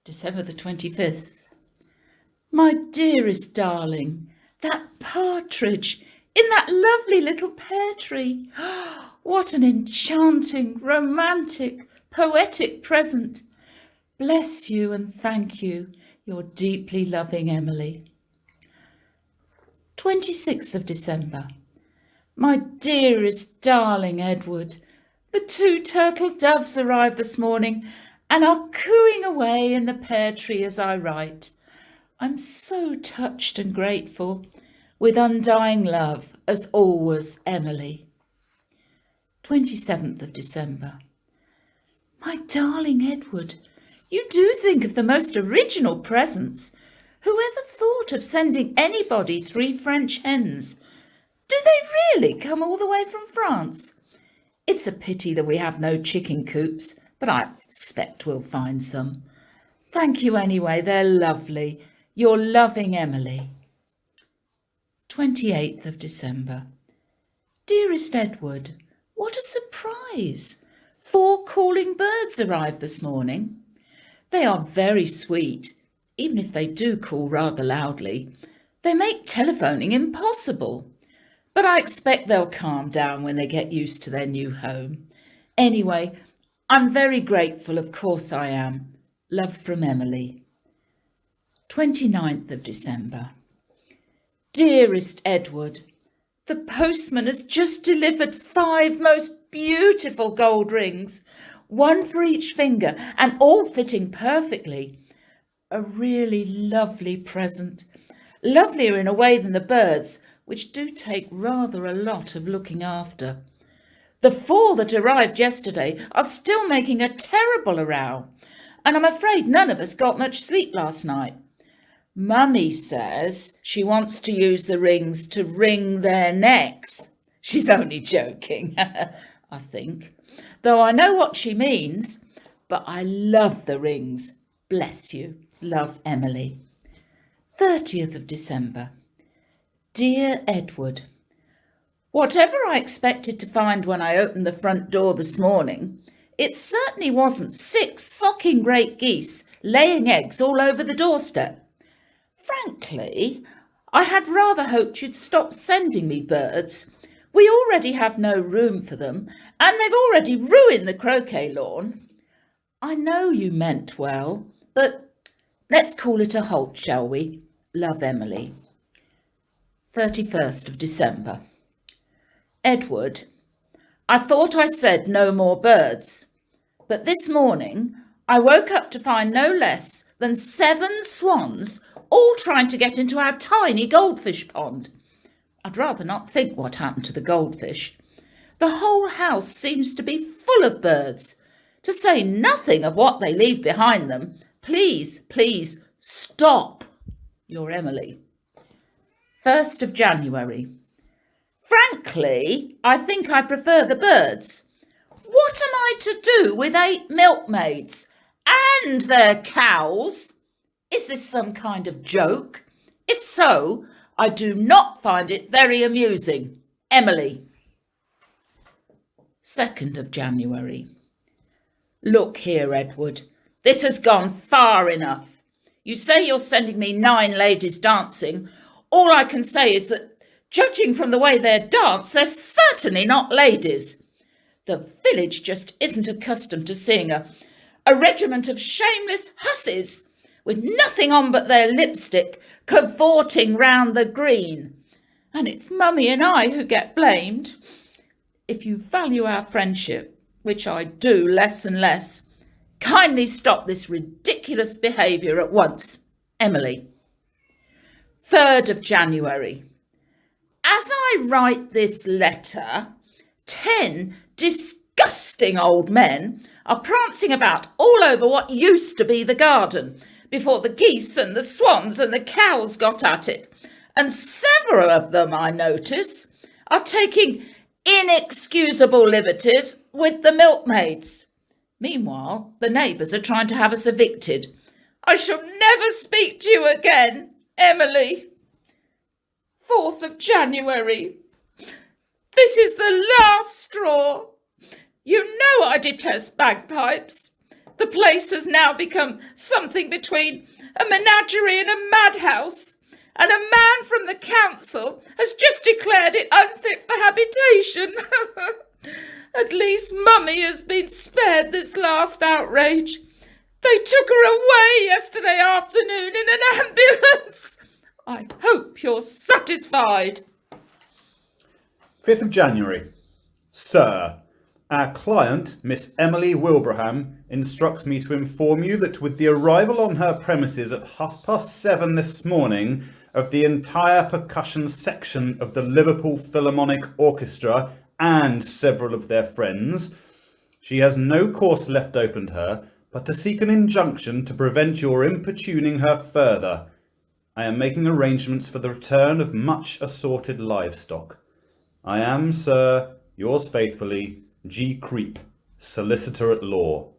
December the 25th. My dearest darling, that partridge in that lovely little pear tree. What an enchanting, romantic, poetic present. Bless you and thank you, your deeply loving Emily. 26th of December. My dearest, darling Edward, the 2 turtle doves arrived this morning and are cooing away in the pear tree as I write. I'm so touched and grateful. With undying love, as always, Emily. 27th of December. My darling Edward, you do think of the most original presents. Whoever thought of sending anybody 3 French hens? Do they really come all the way from France? It's a pity that we have no chicken coops, but I expect we'll find some. Thank you anyway, they're lovely. Your loving Emily. 28th of December. Dearest Edward, what a surprise! 4 calling birds arrived this morning. They are very sweet, even if they do call rather loudly. They make telephoning impossible, but I expect they'll calm down when they get used to their new home. Anyway, I'm very grateful, of course I am. Love from Emily. 29th of December. Dearest Edward, the postman has just delivered 5 most beautiful gold rings, 1 for each finger and all fitting perfectly. A really lovely present, lovelier in a way than the birds, which do take rather a lot of looking after. The 4 that arrived yesterday are still making a terrible row, and I'm afraid none of us got much sleep last night. Mummy says she wants to use the rings to wring their necks. She's only joking, I think, though I know what she means. But I love the rings. Bless you. Love, Emily. 30th of December. Dear Edward, whatever I expected to find when I opened the front door this morning, it certainly wasn't 6 socking great geese laying eggs all over the doorstep. Frankly, I had rather hoped you'd stop sending me birds. We already have no room for them, and they've already ruined the croquet lawn. I know you meant well, but let's call it a halt, shall we? Love, Emily. 31st of December. Edward, I thought I said no more birds, but this morning I woke up to find no less than 7 swans all trying to get into our tiny goldfish pond. I'd rather not think what happened to the goldfish. The whole house seems to be full of birds, to say nothing of what they leave behind them. Please, please, stop. Your Emily. 1st of January. Frankly, I think I prefer the birds. What am I to do with 8 milkmaids and their cows? Is this some kind of joke? If so, I do not find it very amusing. Emily. 2nd of January. Look here, Edward. This has gone far enough. You say you're sending me 9 ladies dancing. All I can say is that, judging from the way they dance, they're certainly not ladies. The village just isn't accustomed to seeing a regiment of shameless hussies with nothing on but their lipstick cavorting round the green. And it's Mummy and I who get blamed. If you value our friendship, which I do less and less, kindly stop this ridiculous behaviour at once. Emily. 3rd of January. As I write this letter, 10 disgusting old men are prancing about all over what used to be the garden before the geese and the swans and the cows got at it. And several of them, I notice, are taking inexcusable liberties with the milkmaids. Meanwhile, the neighbours are trying to have us evicted. I shall never speak to you again, Emily. 4th of January. This is the last straw. You know I detest bagpipes. The place has now become something between a menagerie and a madhouse, and a man from the council has just declared it unfit for habitation. At least Mummy has been spared this last outrage. They took her away yesterday afternoon in an ambulance. I hope you're satisfied. 5th of January. Sir, our client, Miss Emily Wilbraham, instructs me to inform you that with the arrival on her premises at 7:30 this morning of the entire percussion section of the Liverpool Philharmonic Orchestra and several of their friends, she has no course left open to her but to seek an injunction to prevent your importuning her further. I am making arrangements for the return of much assorted livestock. I am, sir, yours faithfully, G. Creep, Solicitor at Law.